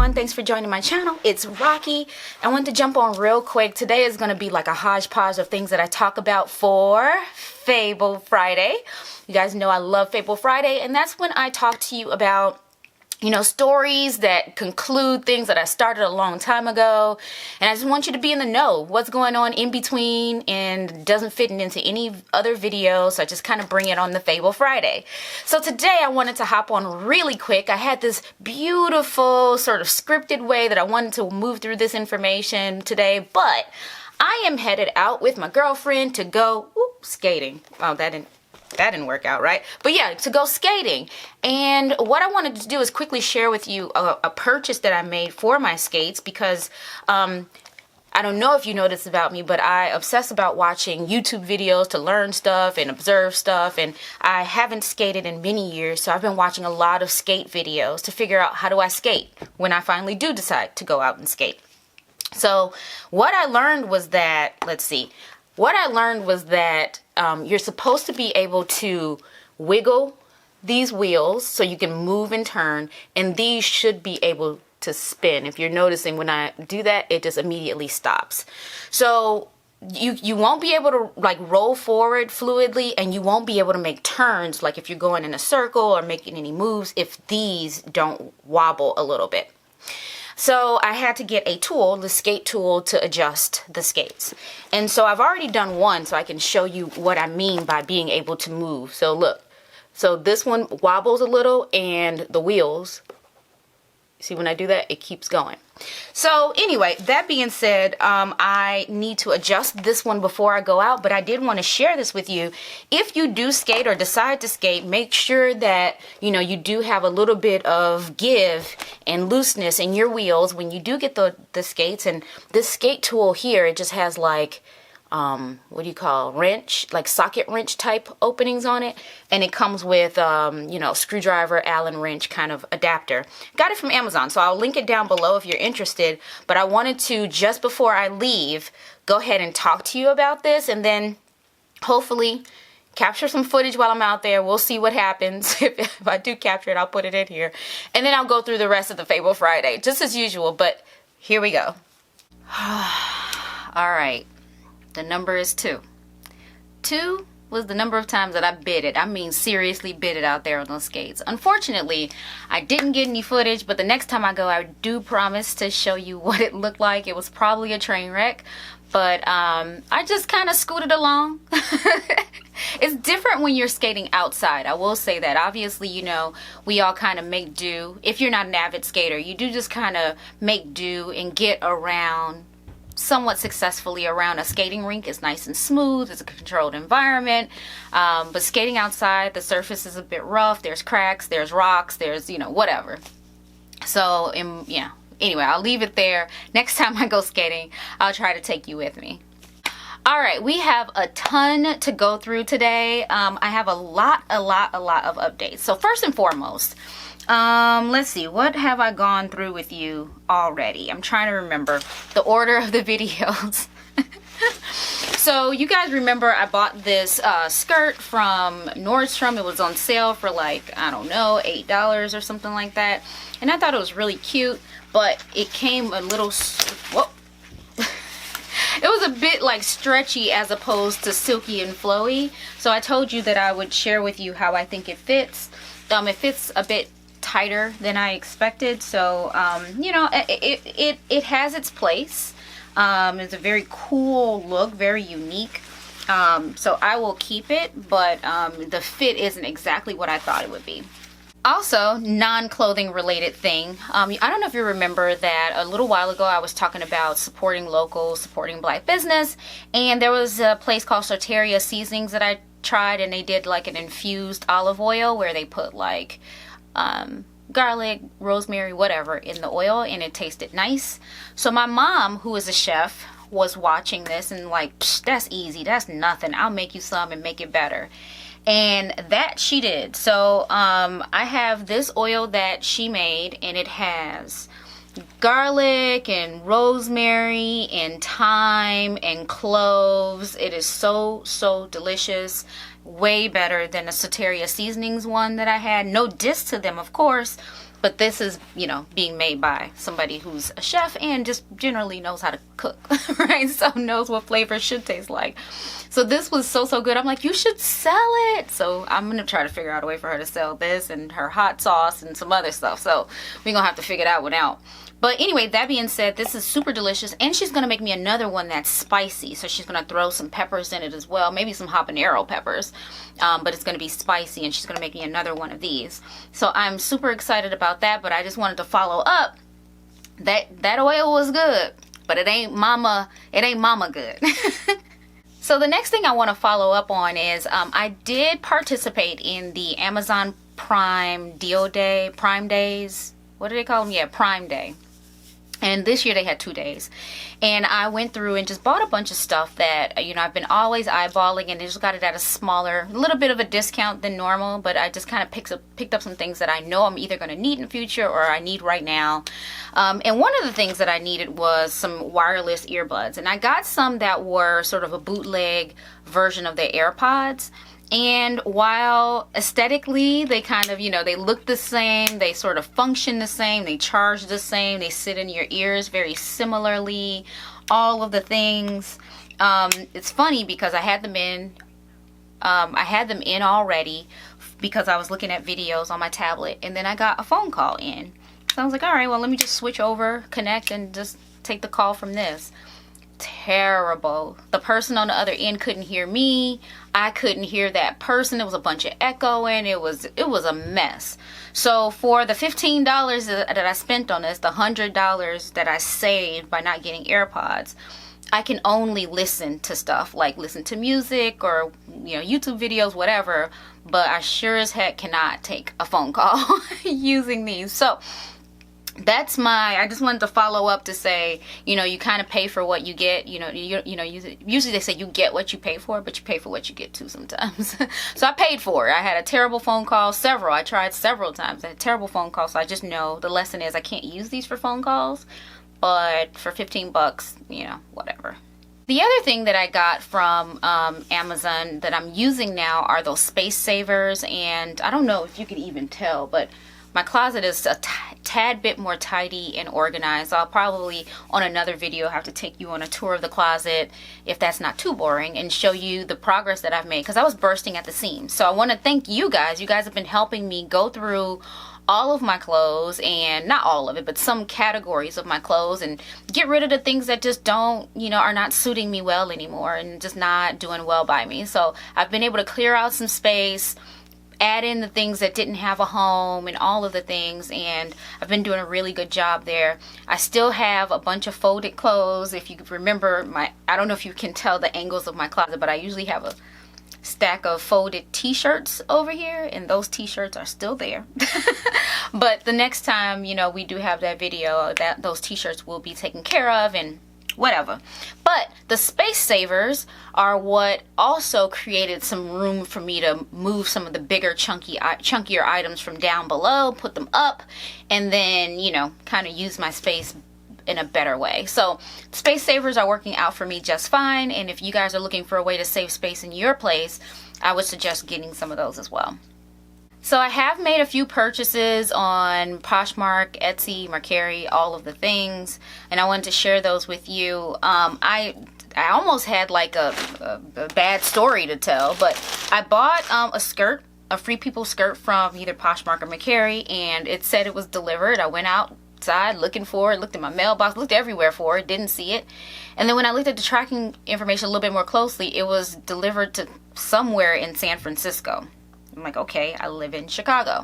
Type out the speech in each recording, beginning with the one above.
everyone, thanks for joining my channel. It's Rocky. I want to jump on real quick. Today is going to be like a hodgepodge of things that I talk about for Fable Friday. You guys know I love Fable Friday, and that's when I talk to you about stories that conclude things that I started a long time ago. And I just want you to be in the know what's going on in between and doesn't fit into any other video. So I just kind of bring it on the Fable Friday. So today I wanted to hop on really quick. I had this beautiful sort of scripted way that I wanted to move through this information today, but I am headed out with my girlfriend to go skating. Oh, that didn't work out, right? But yeah, to go skating. And what I wanted to do is quickly share with you a purchase that I made for my skates, because I don't know if you know this about me, but I obsess about watching YouTube videos to learn stuff and observe stuff, and I haven't skated in many years, so I've been watching a lot of skate videos to figure out how do I skate when I finally do decide to go out and skate. So what I learned was that, you're supposed to be able to wiggle these wheels so you can move and turn, and these should be able to spin. If you're noticing, when I do that, it just immediately stops. So you won't be able to like roll forward fluidly, and you won't be able to make turns like if you're going in a circle or making any moves if these don't wobble a little bit. So I had to get a tool, the skate tool, to adjust the skates. And so I've already done one, so I can show you what I mean by being able to move. So look, so this one wobbles a little, and the wheels, see when I do that, it keeps going. So anyway, that being said, I need to adjust this one before I go out, but I did want to share this with you. If you do skate or decide to skate, make sure that, you do have a little bit of give and looseness in your wheels when you do get the skates. And this skate tool here, it just has like, wrench, like socket wrench type openings on it. And it comes with, screwdriver, Allen wrench kind of adapter. Got it from Amazon, so I'll link it down below if you're interested. But I wanted to, just before I leave, go ahead and talk to you about this, and then hopefully capture some footage while I'm out there. We'll see what happens. If I do capture it, I'll put it in here. And then I'll go through the rest of the Fable Friday, just as usual. But here we go. All right. The number is 2. 2 was the number of times that I bit it. I mean, seriously bit it out there on those skates. Unfortunately, I didn't get any footage, but the next time I go, I do promise to show you what it looked like. It was probably a train wreck, but I just kind of scooted along. It's different when you're skating outside. I will say that. Obviously, we all kind of make do. If you're not an avid skater, you do just kind of make do and get around somewhat successfully around a skating rink. Is nice and smooth. It's a controlled environment. But skating outside, the surface is a bit rough. There's cracks, there's rocks, there's, whatever. So, anyway, I'll leave it there. Next time I go skating, I'll try to take you with me. All right, we have a ton to go through today. I have a lot of updates. So first and foremost, let's see, what have I gone through with you already? I'm trying to remember the order of the videos. So you guys remember I bought this skirt from Nordstrom. It was on sale for like, I don't know, $8 or something like that. And I thought it was really cute, but it came a little, it was a bit like stretchy as opposed to silky and flowy. So I told you that I would share with you how I think it fits. It fits a bit tighter than I expected, so it has its place. It's a very cool look, very unique, so I will keep it, but the fit isn't exactly what I thought it would be. Also, non-clothing related thing, I don't know if you remember that a little while ago I was talking about supporting local, supporting black business, and there was a place called Soteria Seasonings that I tried, and they did like an infused olive oil where they put like garlic, rosemary, whatever in the oil, and it tasted nice. So my mom, who is a chef, was watching this and like, that's easy, that's nothing, I'll make you some and make it better. And that she did. So I have this oil that she made, and it has garlic and rosemary and thyme and cloves. It is so delicious. Way better than the Soteria Seasonings one that I had. No diss to them, of course, But this is, you know, being made by somebody who's a chef and just generally knows how to cook, right? So knows what flavor should taste like. So this was so good. I'm like, you should sell it. So I'm gonna try to figure out a way for her to sell this and her hot sauce and some other stuff. So we're gonna have to figure that one out. But anyway, that being said, this is super delicious, and she's gonna make me another one that's spicy. So she's gonna throw some peppers in it as well, maybe some habanero peppers, but it's gonna be spicy, and she's gonna make me another one of these. So I'm super excited about that. But I just wanted to follow up that oil was good, but it ain't mama good. So the next thing I want to follow up on is I did participate in the Amazon Prime Deal Day, Prime Days. What do they call them? Yeah, Prime Day. And this year they had 2 days. And I went through and just bought a bunch of stuff that, you know, I've been always eyeballing, and they just got it at a smaller, little bit of a discount than normal. But I just kind of picked up some things that I know I'm either going to need in the future or I need right now. And one of the things that I needed was some wireless earbuds. And I got some that were sort of a bootleg version of the AirPods. And while aesthetically they kind of, you know, they look the same, they sort of function the same, they charge the same, they sit in your ears very similarly, all of the things. It's funny because I had them in already because I was looking at videos on my tablet, and then I got a phone call in. So I was like, all right, well, let me just switch over, connect, and just take the call from this. Terrible. The person on the other end couldn't hear me. I couldn't hear that person. There was a bunch of echoing. It was a mess. So for the $15 that I spent on this, the $100 that I saved by not getting AirPods, I can only listen to stuff, like listen to music or, you know, YouTube videos, whatever. But I sure as heck cannot take a phone call using these. So that's I just wanted to follow up to say, you know, you kind of pay for what you get. You know, usually they say you get what you pay for, but you pay for what you get too sometimes. So I paid for it. I had a terrible phone call, I tried several times. I had a terrible phone call, so I just know the lesson is I can't use these for phone calls, but for $15, you know, whatever. The other thing that I got from Amazon that I'm using now are those space savers, and I don't know if you can even tell, but my closet is a tad bit more tidy and organized. I'll probably on another video have to take you on a tour of the closet, if that's not too boring, and show you the progress that I've made, because I was bursting at the seams. So I want to thank you guys. You guys have been helping me go through all of my clothes, and not all of it, but some categories of my clothes, and get rid of the things that just don't, you know, are not suiting me well anymore and just not doing well by me. So I've been able to clear out some space, add in the things that didn't have a home and all of the things, and I've been doing a really good job there. I still have a bunch of folded clothes. If you remember I don't know if you can tell the angles of my closet, but I usually have a stack of folded t-shirts over here, and those t-shirts are still there. But the next time, you know, we do have that video, that those t-shirts will be taken care of and whatever. But the space savers are what also created some room for me to move some of the bigger chunkier items from down below, put them up, and then, you know, kind of use my space in a better way. So space savers are working out for me just fine, and if you guys are looking for a way to save space in your place, I would suggest getting some of those as well. So I have made a few purchases on Poshmark, Etsy, Mercari, all of the things, and I wanted to share those with you. I almost had like a bad story to tell, but I bought a skirt, a Free People skirt from either Poshmark or Mercari, and it said it was delivered. I went outside looking for it, looked in my mailbox, looked everywhere for it, didn't see it. And then when I looked at the tracking information a little bit more closely, it was delivered to somewhere in San Francisco. I'm like, okay, I live in Chicago.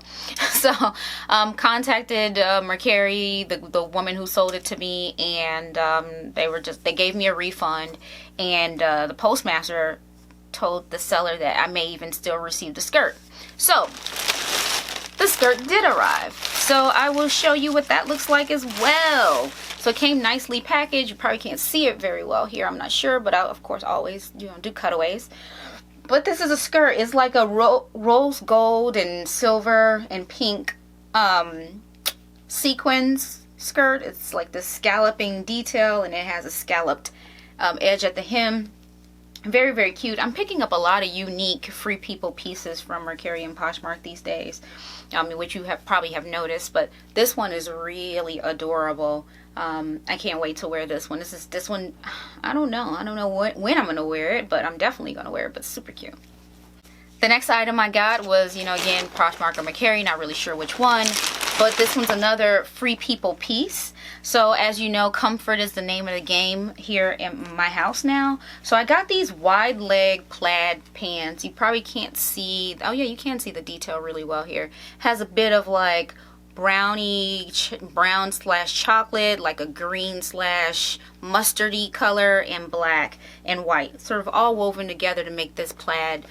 So contacted Mercari, the woman who sold it to me, and they gave me a refund, and the postmaster told the seller that I may even still receive the skirt. So the skirt did arrive. So I will show you what that looks like as well. So it came nicely packaged. You probably can't see it very well here, I'm not sure, but I of course always, you know, do cutaways. But this is a skirt. It's like a rose gold and silver and pink sequins skirt. It's like the scalloping detail, and it has a scalloped edge at the hem. Very, very cute. I'm picking up a lot of unique Free People pieces from Mercari and Poshmark these days, which you probably have noticed, but this one is really adorable. I can't wait to wear this one. This one, I don't know when I'm gonna wear it, but I'm definitely gonna wear it. But super cute. The next item I got was, you know, again, Poshmark or Mercari, not really sure which one, but this one's another Free People piece. So as you know, comfort is the name of the game here in my house now. So I got these wide leg plaid pants. You probably can't see, oh yeah, you can see the detail really well here. Has a bit of like brown slash chocolate, like a green slash mustardy color, and black and white, sort of all woven together to make this plaid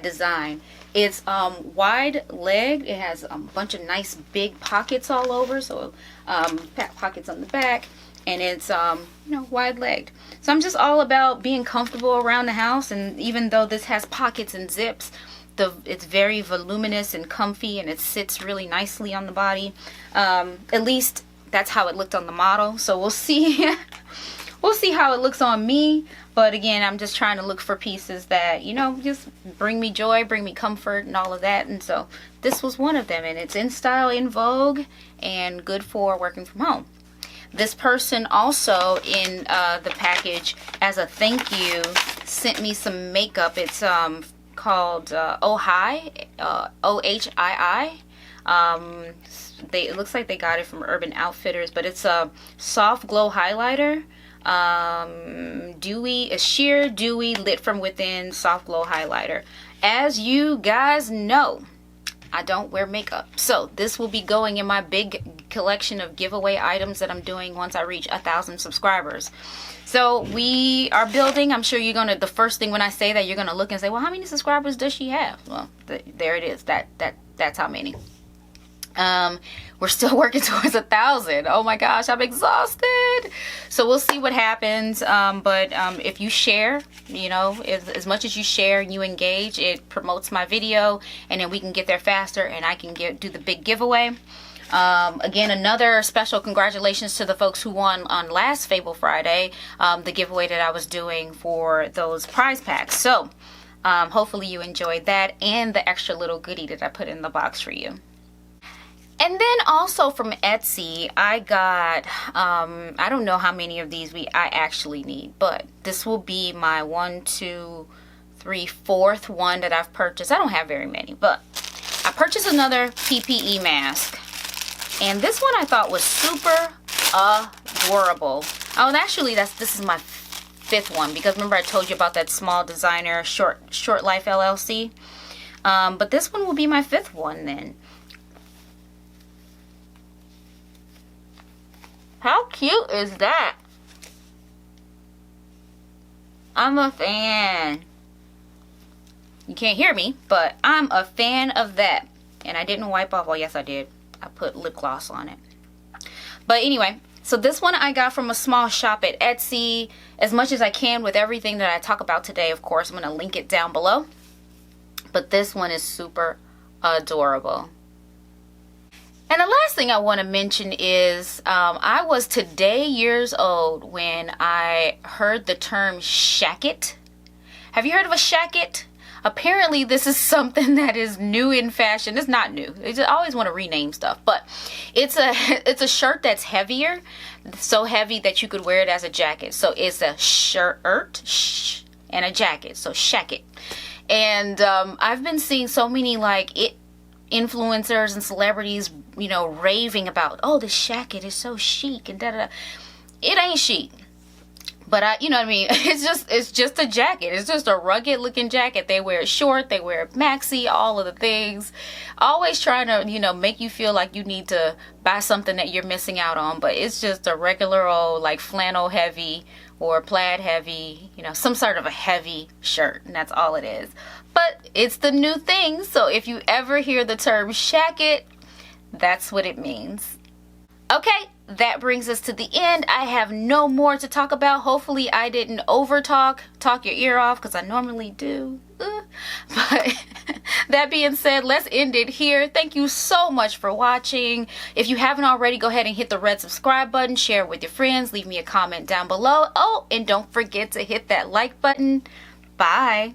design. It's wide legged. It has a bunch of nice big pockets all over, so pockets on the back, and it's you know, wide legged. So I'm just all about being comfortable around the house, and even though this has pockets and zips, it's very voluminous and comfy, and it sits really nicely on the body. At least that's how it looked on the model, so we'll see. We'll see how it looks on me. But again, I'm just trying to look for pieces that, you know, just bring me joy, bring me comfort, and all of that. And so this was one of them, and it's in style, in vogue, and good for working from home. This person also in the package, as a thank you, sent me some makeup. It's called Ohii, O-H-I-I. It looks like they got it from Urban Outfitters, but it's a soft glow highlighter. A sheer dewy lit from within soft glow highlighter. As you guys know, I don't wear makeup, so this will be going in my big collection of giveaway items that I'm doing once I reach 1,000 subscribers. So we are building. I'm sure you're gonna, the first thing when I say that, you're gonna look and say, well, how many subscribers does she have? Well, there it is. That's how many. We're still working towards 1,000. Oh my gosh, I'm exhausted. So we'll see what happens. But if you share, you know, as much as you share and you engage, it promotes my video, and then we can get there faster, and I can do the big giveaway. Again, another special congratulations to the folks who won on last Fable Friday, the giveaway that I was doing for those prize packs. So hopefully you enjoyed that, and the extra little goodie that I put in the box for you. And then also from Etsy, I got, I don't know how many of these I actually need, but this will be my 1, 2, 3, 4th one that I've purchased. I don't have very many, but I purchased another PPE mask. And this one I thought was super adorable. Oh, and actually this is my 5th one, because remember I told you about that small designer Short Life LLC. But this one will be my 5th one then. How cute is that? I'm a fan. You can't hear me, but I'm a fan of that. And I didn't wipe off. Well, yes, I did. I put lip gloss on it. But anyway, so this one I got from a small shop at Etsy. As much as I can with everything that I talk about today, of course, I'm going to link it down below. But this one is super adorable. And the last thing I want to mention is I was today years old when I heard the term shacket. Have you heard of a shacket? Apparently this is something that is new in fashion. It's not new. They just always want to rename stuff. But it's a shirt that's heavier. So heavy that you could wear it as a jacket. So it's a shirt and a jacket. So shacket. And I've been seeing so many influencers and celebrities, you know, raving about, oh, the shacket is so chic and da da da. It ain't chic, but you know what I mean. It's just a jacket. It's just a rugged looking jacket. They wear it short, they wear it maxi, all of the things. Always trying to, you know, make you feel like you need to buy something that you're missing out on. But it's just a regular old like flannel heavy or plaid heavy, you know, some sort of a heavy shirt, and that's all it is. But it's the new thing, so if you ever hear the term shacket, that's what it means. Okay, that brings us to the end. I have no more to talk about. Hopefully I didn't talk your ear off, because I normally do. But that being said, let's end it here. Thank you so much for watching. If you haven't already, go ahead and hit the red subscribe button, share it with your friends, leave me a comment down below. Oh, and don't forget to hit that like button. Bye.